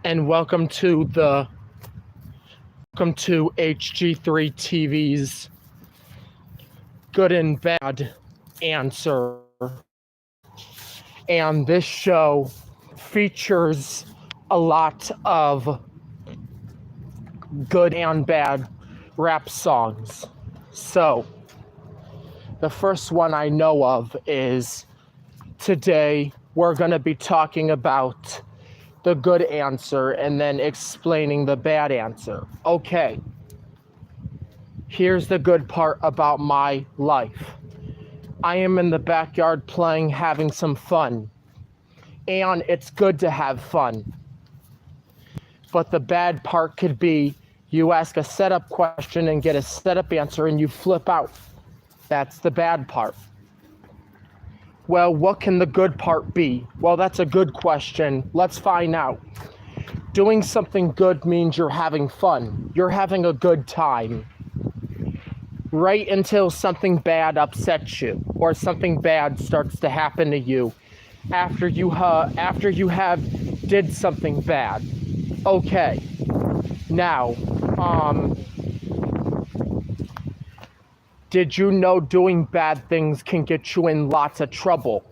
and welcome to HG3 TV's Good and Bad Answer. And this show features a lot of good and bad rap songs. So, the first one I know of is today we're going to be talking about the good answer and then explaining the bad answer. Okay, here's the good part about my life. I am in the backyard playing, having some fun. And it's good to have fun. But the bad part could be you ask a setup question and get a setup answer and you flip out. That's the bad part. Well, what can the good part be? Well, that's a good question. Let's find out. Doing something good means you're having fun. You're having a good time. Right until something bad upsets you or something bad starts to happen to you after you have did something bad. Okay. Now, did you know doing bad things can get you in lots of trouble?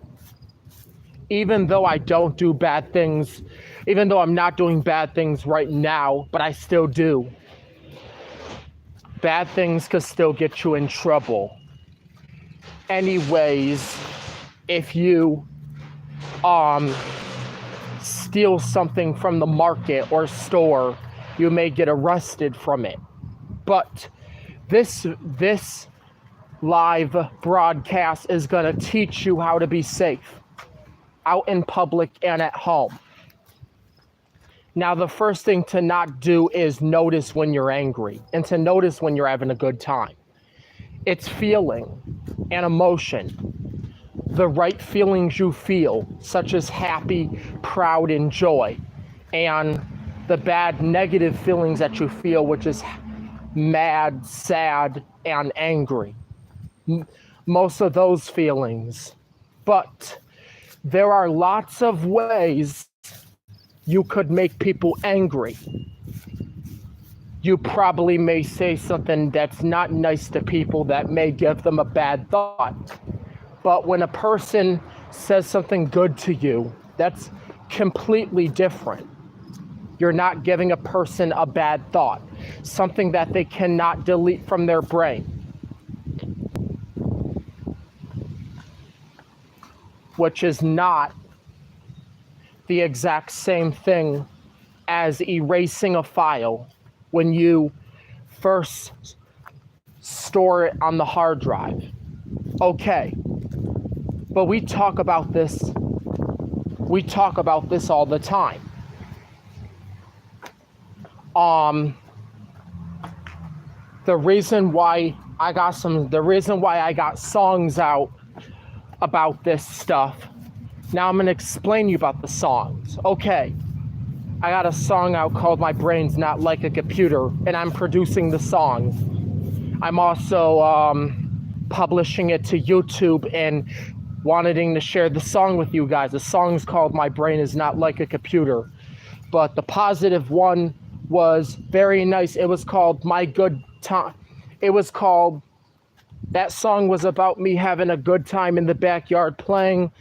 Even though I don't do bad things, even though I'm not doing bad things right now, but I still do. Bad things could still get you in trouble. Anyways, if you steal something from the market or store, you may get arrested from it. But this live broadcast is going to teach you how to be safe out in public and at home. Now, the first thing to not do is notice when you're angry and to notice when you're having a good time. It's feeling and emotion. The right feelings you feel, such as happy, proud, and joy, and the bad, negative feelings that you feel, which is mad, sad, and angry. Most of those feelings. But there are lots of ways you could make people angry. You probably may say something that's not nice to people that may give them a bad thought. But when a person says something good to you, that's completely different. You're not giving a person a bad thought, something that they cannot delete from their brain. Which is not the exact same thing as erasing a file when you first store it on the hard drive. Okay, but we talk about this all the time. The reason why I got songs out about this stuff. Now I'm going to explain to you about the songs. Okay, I got a song out called My Brain's Not Like a Computer, and I'm producing the song. I'm also publishing it to YouTube and wanting to share the song with you guys. The song's called My Brain Is Not Like a Computer. But the positive one was very nice. It was called My Good Time. That song was about me having a good time in the backyard playing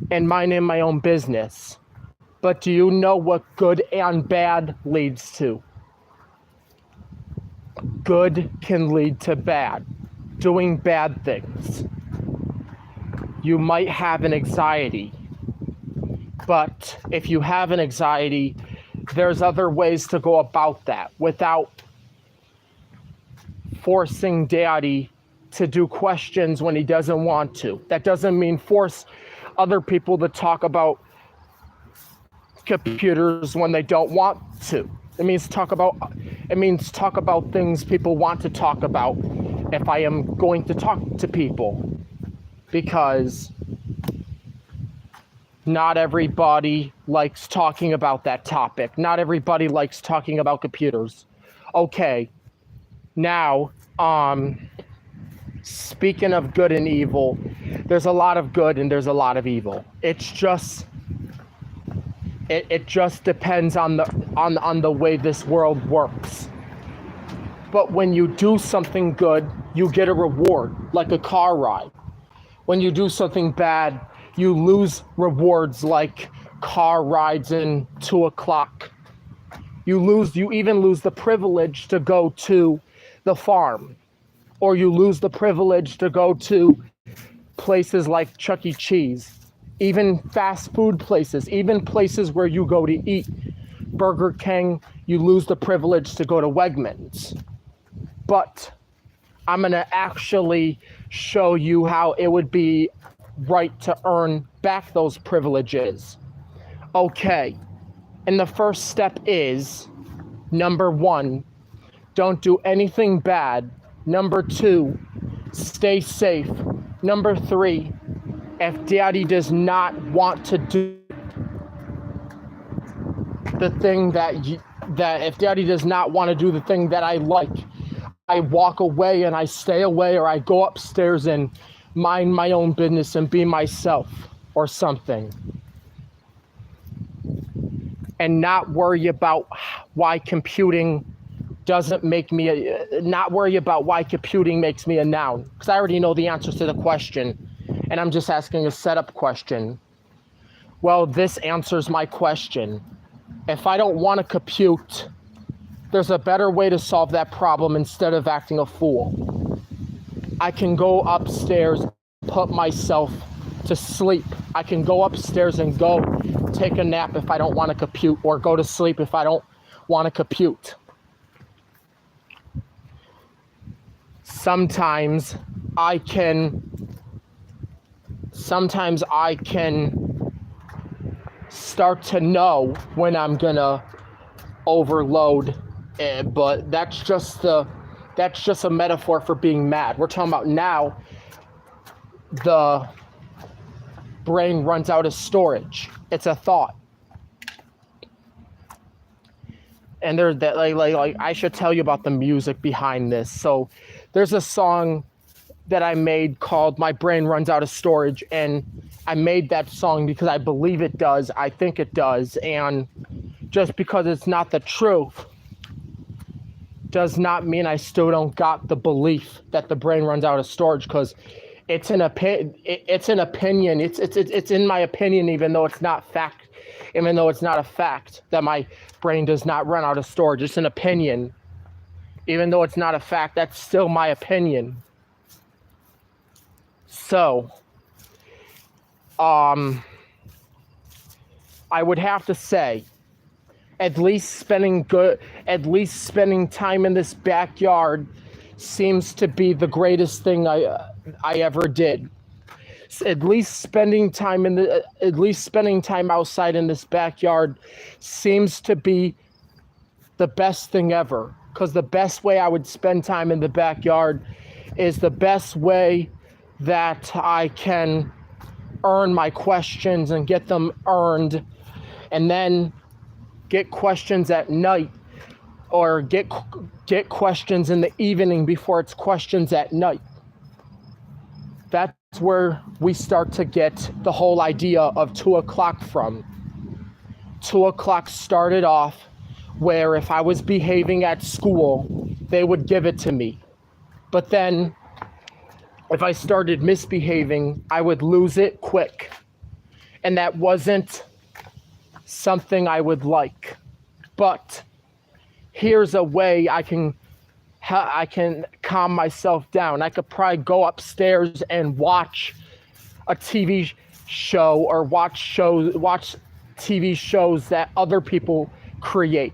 and minding my own business. But do you know what good and bad leads to? Good can lead to bad, doing bad things. You might have an anxiety, but if you have an anxiety, there's other ways to go about that without forcing daddy to do questions when he doesn't want to. That doesn't mean force other people to talk about computers when they don't want to. It means talk about things people want to talk about if I am going to talk to people. Because not everybody likes talking about that topic. Not everybody likes talking about computers. Okay. Now, speaking of good and evil, there's a lot of good and there's a lot of evil. It just depends on on the way this world works. But when you do something good, you get a reward, like a car ride. When you do something bad, you lose rewards like car rides and 2 o'clock. You even lose the privilege to go to the farm, or you lose the privilege to go to places like Chuck E. Cheese, even fast food places, even places where you go to eat. Burger King, you lose the privilege to go to Wegmans. But I'm going to actually show you how it would be right to earn back those privileges. Okay, and the first step is, number 1, don't do anything bad. Number 2, stay safe. Number 3, if daddy does not want to do the thing that if daddy does not want to do the thing that I like, I walk away and I stay away, or I go upstairs and mind my own business and be myself or something. And not worry about why computing doesn't make me not worry about why computing makes me a noun. Because I already know the answers to the question, and I'm just asking a setup question. Well, this answers my question. If I don't want to compute, there's a better way to solve that problem instead of acting a fool. I can go upstairs, put myself to sleep. I can go upstairs and go take a nap if I don't want to compute, or go to sleep if I don't want to compute. Sometimes I can start to know when I'm gonna overload, but that's just a metaphor for being mad. We're talking about now the brain runs out of storage. It's a thought. And there's that like I should tell you about the music behind this. So there's a song that I made called My Brain Runs Out of Storage, and I made that song because I believe it does. I think it does. And just because it's not the truth does not mean I still don't got the belief that the brain runs out of storage, because it's an opinion. It's in my opinion, even though it's not fact. Even though it's not a fact that my brain does not run out of storage, it's an opinion. Even though it's not a fact, that's still my opinion. So, I would have to say, at least spending time in this backyard seems to be the greatest thing I ever did. At least spending time outside in this backyard seems to be the best thing ever. Because the best way I would spend time in the backyard is the best way that I can earn my questions and get them earned, and then get questions at night, or get questions in the evening before it's questions at night. That's where we start to get the whole idea of 2 o'clock from. 2 o'clock started off where if I was behaving at school, they would give it to me. But then if I started misbehaving, I would lose it quick. And that wasn't something I would like. But here's a way I can calm myself down. I could probably go upstairs and watch a TV show, or watch TV shows that other people create,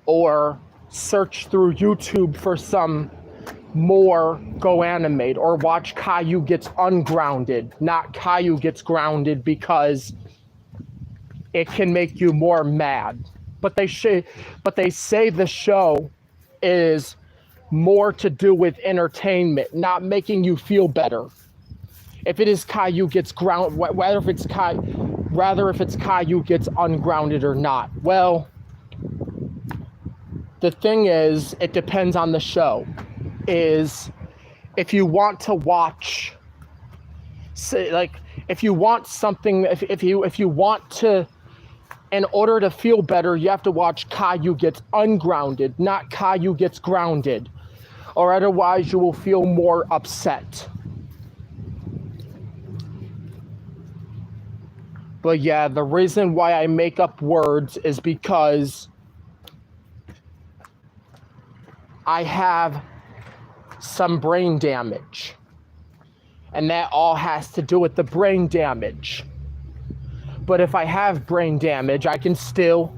or search through YouTube for some more Go Animate, or watch Caillou Gets Ungrounded, not Caillou Gets Grounded, because it can make you more mad. But they say the show is more to do with entertainment, not making you feel better. If it is Caillou Gets Grounded, rather if it's Caillou Gets Ungrounded or not. Well, the thing is, it depends on the show. Is if you want to watch, say, like, if you want something, if you want to In order to feel better, you have to watch Caillou gets ungrounded, not Caillou gets grounded, or otherwise you will feel more upset. But yeah, the reason why I make up words is because I have some brain damage. And that all has to do with the brain damage. But if I have brain damage, I can still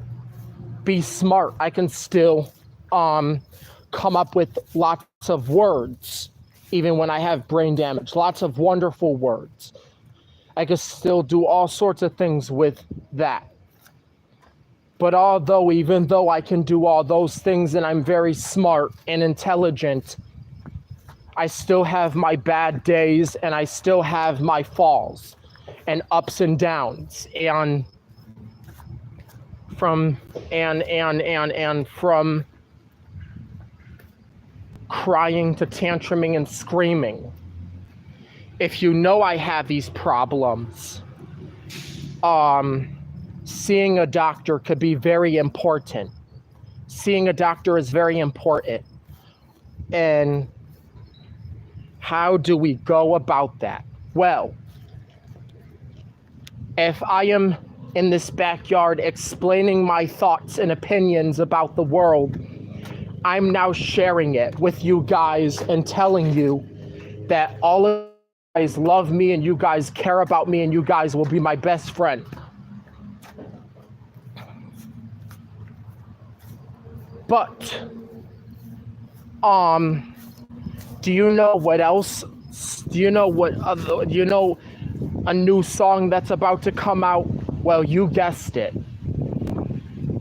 be smart. I can still come up with lots of words, even when I have brain damage. Lots of wonderful words. I can still do all sorts of things with that. But even though I can do all those things and I'm very smart and intelligent, I still have my bad days and I still have my falls and ups and downs and from crying to tantruming and screaming. If you know I have these problems, seeing a doctor could be very important. Seeing a doctor is very important. And how do we go about that? Well, if I am in this backyard explaining my thoughts and opinions about the world, I'm now sharing it with you guys and telling you that all of you guys love me and you guys care about me and you guys will be my best friend. But, do you know what else? Do you know a new song that's about to come out? Well, you guessed it.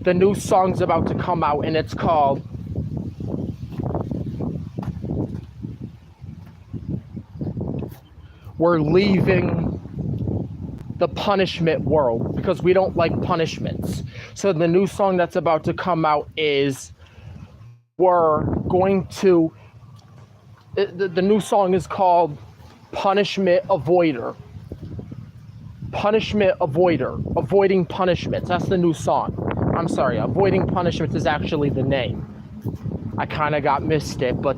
The new song's about to come out and it's called We're Leaving the Punishment World because we don't like punishments. So the new song that's about to come out is the new song is called Punishment Avoider. Punishment Avoider. Avoiding Punishments. That's the new song. I'm sorry, Avoiding Punishments is actually the name. I kind of missed it, but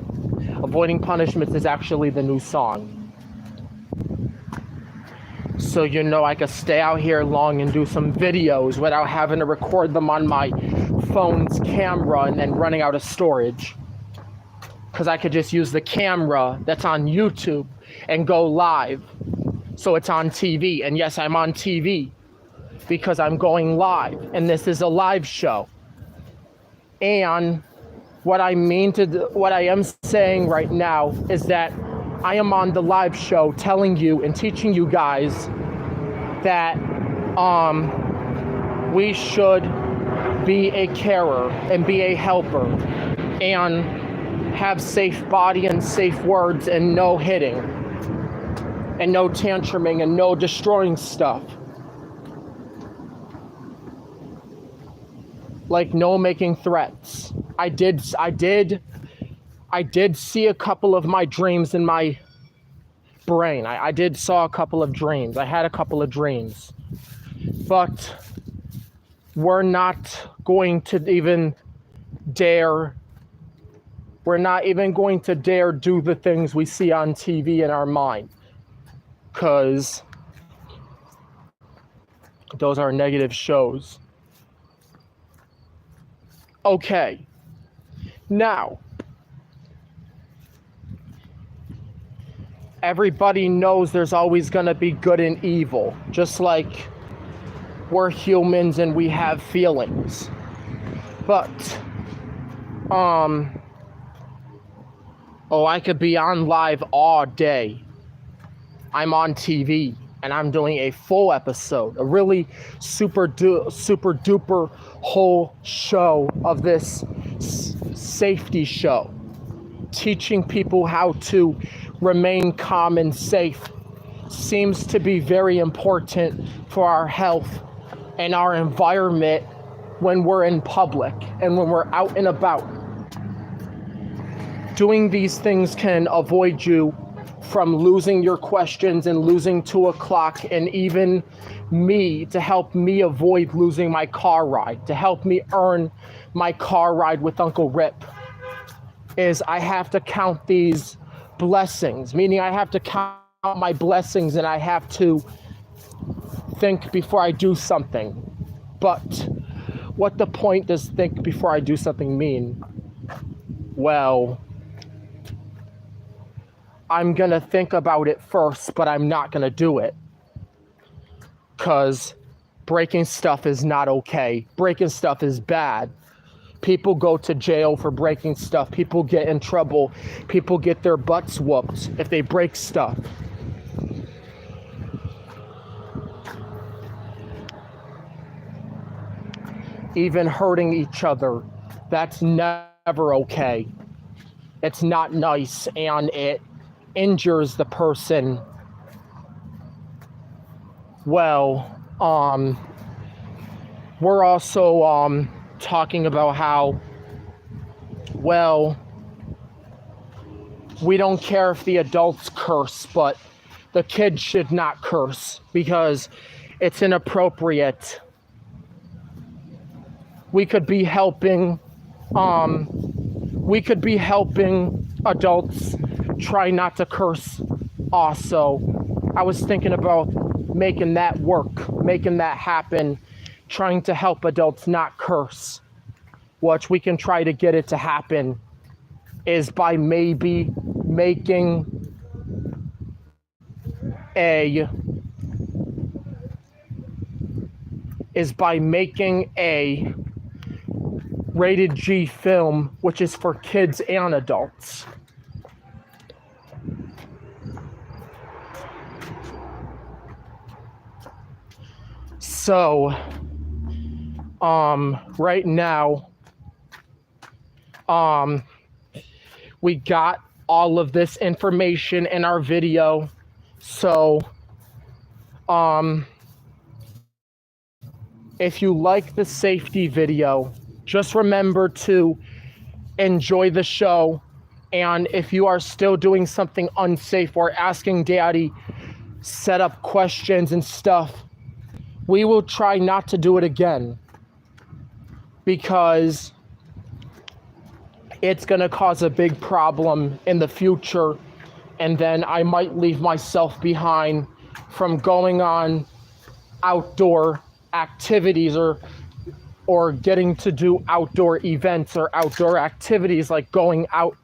Avoiding Punishments is actually the new song. So I could stay out here long and do some videos without having to record them on my phone's camera and then running out of storage. Because I could just use the camera that's on YouTube and go live. So it's on TV. And yes, I'm on TV because I'm going live. And this is a live show. And what I am saying right now is that I am on the live show telling you and teaching you guys that we should be a carer and be a helper and have safe body and safe words and no hitting and no tantruming and no destroying stuff. Like no making threats. I did see a couple of my dreams in my brain. I saw a couple of dreams. I had a couple of dreams. But we're not going to even dare do the things we see on TV in our mind. Because those are negative shows. Okay. Now, everybody knows there's always going to be good and evil, just like we're humans and we have feelings. But, I could be on live all day. I'm on TV and I'm doing a full episode, a really super duper whole show of this safety show, teaching people how to remain calm and safe. Seems to be very important for our health and our environment when we're in public and when we're out and about. Doing these things can avoid you from losing your questions and losing 2 o'clock, and even me, to help me avoid losing my car ride, to help me earn my car ride with Uncle Rip, is I have to count these blessings, meaning I have to count my blessings and I have to think before I do something. But what the point does think before I do something mean? Well, I'm gonna think about it first, but I'm not gonna do it. Because breaking stuff is not okay. Breaking stuff is bad. People go to jail for breaking stuff. People get in trouble. People get their butts whooped if they break stuff. Even hurting each other, that's never okay. It's not nice, and it injures the person. Well, we're also talking about how, well, we don't care if the adults curse, but the kids should not curse because it's inappropriate. We could be helping adults try not to curse also. I was thinking about making that work, making that happen, trying to help adults not curse. Which we can try to get it to happen is by maybe making a rated G film, which is for kids and adults. So, right now, we got all of this information in our video. So, if you like the safety video, just remember to enjoy the show. And if you are still doing something unsafe or asking Daddy set up questions and stuff, we will try not to do it again, because it's going to cause a big problem in the future, and then I might leave myself behind from going on outdoor activities or getting to do outdoor events or outdoor activities like going out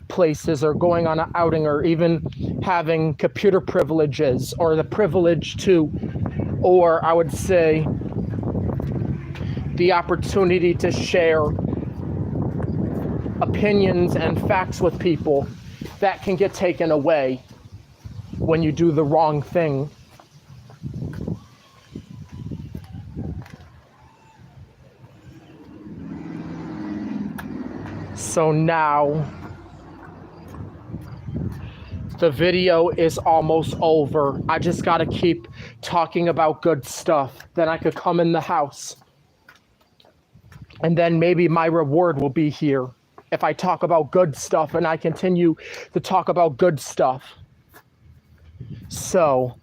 places or going on an outing or even having computer privileges or the privilege to, or I would say the opportunity to share opinions and facts with people that can get taken away when you do the wrong thing. So now the video is almost over. I just gotta keep talking about good stuff. Then I could come in the house. And then maybe my reward will be here if I talk about good stuff and I continue to talk about good stuff. So,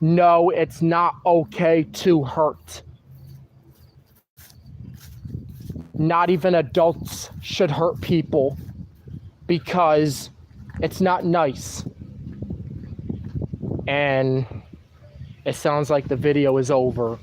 no, it's not okay to hurt. Not even adults should hurt people because it's not nice. And it sounds like the video is over.